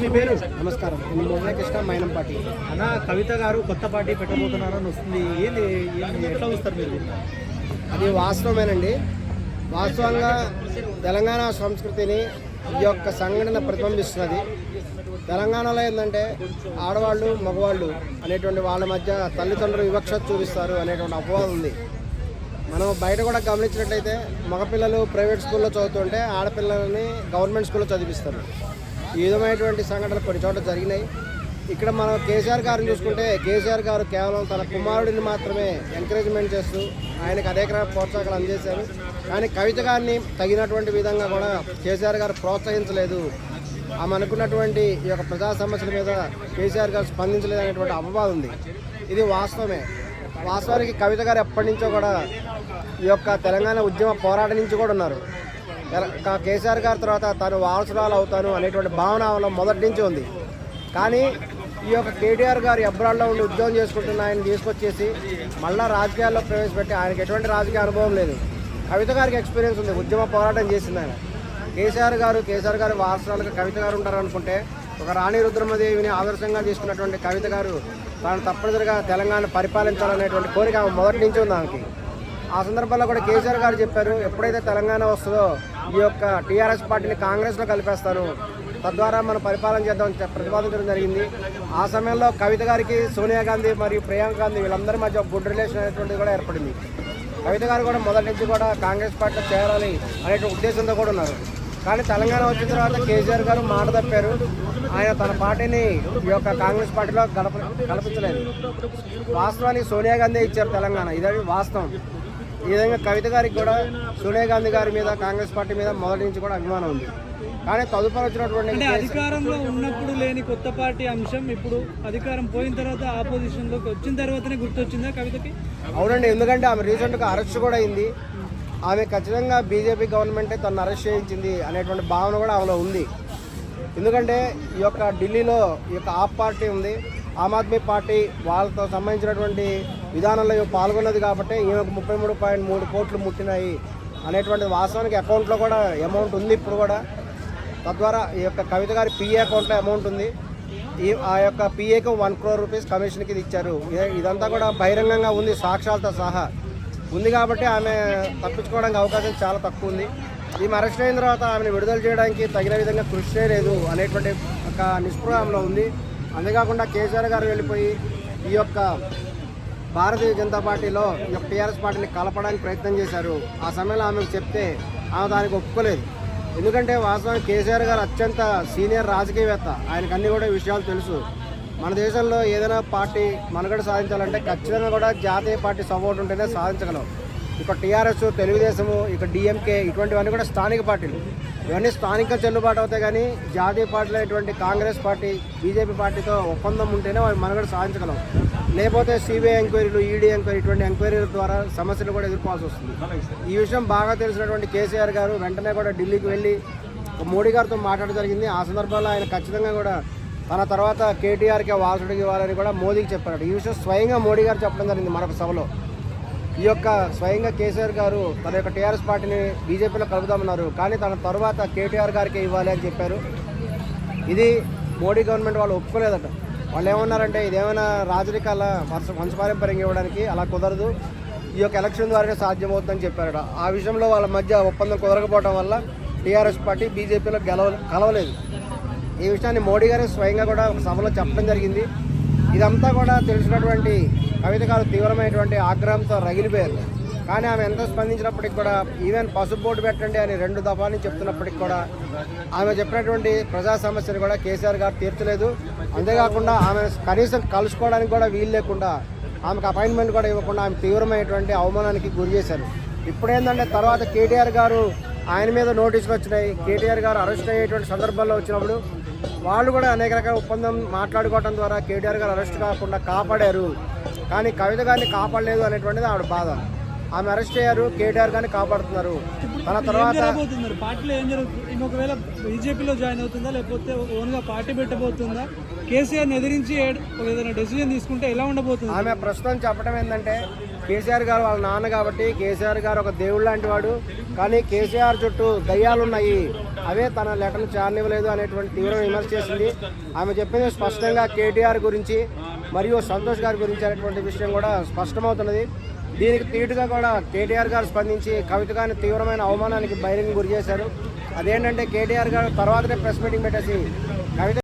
మీ పేరు? నమస్కారం, నేను మురళీకృష్ణ మైనంపాటి. అన్న, కవిత గారు కొత్త పార్టీ పెట్టబోతున్నారని వస్తుంది. ఏంది ఎట్లా వస్తారు మీరు? అది వాస్తవమేనండి. వాస్తవంగా తెలంగాణ సంస్కృతిని ఈ యొక్క సంఘటన ప్రతిబింబిస్తున్నది. తెలంగాణలో ఏంటంటే ఆడవాళ్ళు మగవాళ్ళు అనేటువంటి వాళ్ళ మధ్య తల్లిదండ్రులు వివక్ష చూపిస్తారు అనేటువంటి అపవాదం ఉంది. మనం బయట కూడా గమనించినట్లయితే మగపిల్లలు ప్రైవేట్ స్కూల్లో చదువుతుంటే ఆడపిల్లలని గవర్నమెంట్ స్కూల్లో చదివిస్తారు. ఈ విధమైనటువంటి సంఘటనలు కొన్ని చోట్ల జరిగినాయి. ఇక్కడ మనం కేసీఆర్ గారిని చూసుకుంటే కేసీఆర్ గారు కేవలం తన కుమారుడిని మాత్రమే ఎంకరేజ్మెంట్ చేస్తూ ఆయనకు అనేక ప్రోత్సాహకాలు అందజేశారు. కానీ కవిత గారిని తగినటువంటి విధంగా కూడా కేసీఆర్ గారు ప్రోత్సహించలేదు. ఆమె అనుకున్నటువంటి ఈ యొక్క ప్రజా సమస్యల మీద కేసీఆర్ గారు స్పందించలేదు అనేటువంటి అపవాదం ఉంది. ఇది వాస్తవమే. వాస్తవానికి కవిత గారు ఎప్పటి నుంచో కూడా ఈ యొక్క తెలంగాణ ఉద్యమ పోరాటం నుంచి కూడా ఉన్నారు. కేసీఆర్ గారి తర్వాత తాను వారసురాలు అవుతాను అనేటువంటి భావన మొదటి నుంచి ఉంది. కానీ ఈ యొక్క కేటీఆర్ గారు అబ్రాడ్లో ఉండి ఉద్యోగం చేసుకుంటున్న ఆయన తీసుకొచ్చేసి మళ్ళీ రాజకీయాల్లో ప్రవేశపెట్టి ఆయనకి ఎటువంటి రాజకీయ అనుభవం లేదు. కవిత గారికి ఎక్స్పీరియన్స్ ఉంది, ఉద్యమ పోరాటం చేసింది ఆయన. కేసీఆర్ గారు వారసురాలుగా కవిత గారు ఉంటారు అనుకుంటే ఒక రాణి రుద్రమదేవిని ఆదర్శంగా తీసుకున్నటువంటి కవిత గారు తాను తప్పనిసరిగా తెలంగాణ పరిపాలించాలనేటువంటి కోరిక మొదటి నుంచి ఉంది ఆమెకి. ఆ సందర్భంలో కూడా కేసీఆర్ గారు చెప్పారు, ఎప్పుడైతే తెలంగాణ వస్తుందో ఈ యొక్క టీఆర్ఎస్ పార్టీని కాంగ్రెస్లో కలిపేస్తాను, తద్వారా మనం పరిపాలన చేద్దాం ప్రతిపాదించడం జరిగింది. ఆ సమయంలో కవిత గారికి సోనియా గాంధీ మరియు ప్రియాంక గాంధీ వీళ్ళందరి మధ్య ఒక గుడ్ రిలేషన్ అనేటువంటిది కూడా ఏర్పడింది. కవిత గారు కూడా మొదటి నుంచి కూడా కాంగ్రెస్ పార్టీలో చేరాలి అనే ఉద్దేశంతో కూడా ఉన్నారు. కానీ తెలంగాణ వచ్చిన తర్వాత కేసీఆర్ గారు మాట తప్పారు. ఆయన తన పార్టీని ఈ యొక్క కాంగ్రెస్ పార్టీలో కల్పించలేదు. వాస్తవానికి సోనియా గాంధీ ఇచ్చారు తెలంగాణ, ఇదే వాస్తవం. ఈ విధంగా కవిత గారికి కూడా సోనియా గాంధీ గారి మీద కాంగ్రెస్ పార్టీ మీద మొదటి నుంచి కూడా అభిమానం ఉంది. కానీ తదుపరి వచ్చినటువంటి అధికారంలో ఉన్నప్పుడు లేని కొత్త పార్టీ అంశం ఇప్పుడు అధికారం పోయిన తర్వాత ఆపోజిషన్లోకి వచ్చిన తర్వాతనే గుర్తొచ్చిందా కవితకి? అవునండి, ఎందుకంటే ఆమె రీసెంట్గా అరెస్ట్ కూడా అయింది. ఆమె ఖచ్చితంగా బీజేపీ గవర్నమెంటే తను అరెస్ట్ చేయించింది అనేటువంటి భావన కూడా ఆమెలో ఉంది. ఎందుకంటే ఈ యొక్క ఢిల్లీలో ఈ యొక్క ఆప్ పార్టీ ఉంది, ఆమ్ ఆద్మీ పార్టీ వాళ్ళతో సంబంధించినటువంటి విధానంలో పాల్గొన్నది కాబట్టి ఈమెకు 33.3 కోట్లు ముట్టినాయి అనేటువంటి వాస్తవానికి అకౌంట్లో కూడా అమౌంట్ ఉంది ఇప్పుడు కూడా. తద్వారా ఈ యొక్క కవిత గారి పిఏ అకౌంట్లో అమౌంట్ ఉంది. ఆ యొక్క పిఏకు 1 crore రూపీస్ కమిషన్కి ఇచ్చారు. ఇదంతా కూడా బహిరంగంగా ఉంది, సాక్ష్యాలతో సహా ఉంది. కాబట్టి ఆమె తప్పించుకోవడానికి అవకాశం చాలా తక్కువ ఉంది. ఈమె అరెస్ట్ అయిన తర్వాత ఆమెను విడుదల చేయడానికి తగిన విధంగా కృషి చేయలేదు అనేటువంటి ఒక నిస్పృహ ఆమెలో ఉంది. అంతేకాకుండా కేసీఆర్ గారు వెళ్ళిపోయి ఈ యొక్క భారతీయ జనతా పార్టీలో ఈ యొక్క టీఆర్ఎస్ పార్టీని కలపడానికి ప్రయత్నం చేశారు. ఆ సమయంలో ఆమెకు చెప్తే ఆమె దానికి ఒప్పుకోలేదు. ఎందుకంటే వాస్తవానికి కేసీఆర్ గారు అత్యంత సీనియర్ రాజకీయవేత్త, ఆయనకు అన్ని కూడా విషయాలు తెలుసు. మన దేశంలో ఏదైనా పార్టీ మనుగడ సాధించాలంటే ఖచ్చితంగా కూడా జాతీయ పార్టీ సపోర్ట్ ఉంటేనే సాధించగలం. ఇక టీఆర్ఎస్, తెలుగుదేశము, ఇక డిఎంకే ఇటువంటివన్నీ కూడా స్థానిక పార్టీలు. ఇవన్నీ స్థానిక చెల్లుబాటు అవుతాయి. కానీ జాతీయ పార్టీలో ఇటువంటి కాంగ్రెస్ పార్టీ, బీజేపీ పార్టీతో ఒప్పందం ఉంటేనే వాళ్ళు మనుగడ సాధించగలం. లేకపోతే సిబిఐ ఎంక్వైరీలు, ఈడీ ఎంక్వైరీ ఇటువంటి ఎంక్వైరీల ద్వారా సమస్యలు కూడా ఎదుర్కోవాల్సి వస్తుంది. ఈ విషయం బాగా తెలిసినటువంటి కేసీఆర్ గారు వెంటనే కూడా ఢిల్లీకి వెళ్ళి మోడీ గారితో మాట్లాడడం జరిగింది. ఆ సందర్భంలో ఆయన ఖచ్చితంగా కూడా తన తర్వాత కేటీఆర్కే వారసుడికి ఇవ్వాలని కూడా మోదీకి చెప్పారు. ఈ విషయం స్వయంగా మోడీ గారు చెప్పడం జరిగింది మరొక సభలో. ఈ యొక్క స్వయంగా కేసీఆర్ గారు తన యొక్క టీఆర్ఎస్ పార్టీని బీజేపీలో కలుపుదామన్నారు. కానీ తన తర్వాత కేటీఆర్ గారికి ఇవ్వాలి అని చెప్పారు. ఇది మోడీ గవర్నమెంట్ వాళ్ళు ఒప్పుకోలేదట. వాళ్ళు ఏమన్నారంటే ఇదేమైనా రాజరికాల వంశపారంపర్యంగా ఇవ్వడానికి అలా కుదరదు, ఈ యొక్క ఎలక్షన్ ద్వారానే సాధ్యమవుతుందని చెప్పారట. ఆ విషయంలో వాళ్ళ మధ్య ఒప్పందం కుదరకపోవడం వల్ల టీఆర్ఎస్ పార్టీ బీజేపీలో కలవలేదు. ఈ విషయాన్ని మోడీ గారు స్వయంగా కూడా ఒక సభలో చెప్పడం జరిగింది. ఇదంతా కూడా తెలిసినటువంటి కవిత గారు తీవ్రమైనటువంటి ఆగ్రహంతో రగిలిపోయారు. కానీ ఆమె ఎంత స్పందించినప్పటికి కూడా ఈవెన్ పసుపు బోర్డు పెట్టండి అని 2 దఫాలు చెప్తున్నప్పటికి కూడా ఆమె చెప్పినటువంటి ప్రజా సమస్యను కూడా కేసీఆర్ గారు తీర్చలేదు. అంతేకాకుండా ఆమె కనీసం కలుసుకోవడానికి కూడా వీలు లేకుండా ఆమెకు అపాయింట్మెంట్ కూడా ఇవ్వకుండా ఆమె తీవ్రమైనటువంటి అవమానానికి గురి చేశారు. ఇప్పుడు ఏంటంటే తర్వాత కేటీఆర్ గారు ఆయన మీద నోటీసులు వచ్చినాయి. కేటీఆర్ గారు అరెస్ట్ అయ్యేటువంటి సందర్భాల్లో వచ్చినప్పుడు వాళ్ళు కూడా అనేక రకాల ఒప్పందం మాట్లాడుకోవడం ద్వారా కేటీఆర్ గారు అరెస్ట్ కాకుండా కాపాడారు. కానీ కవిత గారిని కాపాడలేదు అనేటువంటిది ఆవిడ బాధ. ఆమె అరెస్ట్ అయ్యారు, కేటీఆర్ గారిని కాపాడుతున్నారు. తన తర్వాత పార్టీలో ఏం జరుగుతుంది? ఒకవేళ బీజేపీలో జాయిన్ అవుతుందా, లేకపోతే ఓన్గా పార్టీ పెట్టబోతుందా? కేసీఆర్ని ఎదిరించి ఏదైనా డెసిజన్ తీసుకుంటే ఎలా ఉండబోతుంది? ఆమె ప్రస్తుతం చెప్పడం ఏంటంటే కేసీఆర్ గారు వాళ్ళ నాన్న కాబట్టి కేసీఆర్ గారు ఒక దేవుడు లాంటి వాడు. కానీ కేసీఆర్ చుట్టూ దయ్యాలు ఉన్నాయి. ఆ అవే తన లెటర్ను చారనివ్వలేదు అనేటువంటి తీవ్ర విమర్శ చేసింది. ఆమె చెప్పింది స్పష్టంగా కేటీఆర్ గురించి మరియు సంతోష్ గారి గురించి అనేటువంటి విషయం కూడా స్పష్టమవుతున్నది. దీనికి తీటుగా కూడా కేటీఆర్ గారు స్పందించి కవిత గారిని తీవ్రమైన అవమానానికి బహిరంగ గురి చేశారు. అదేంటంటే కేటీఆర్ గారు తర్వాతనే ప్రెస్ మీటింగ్ పెట్టేసి కవిత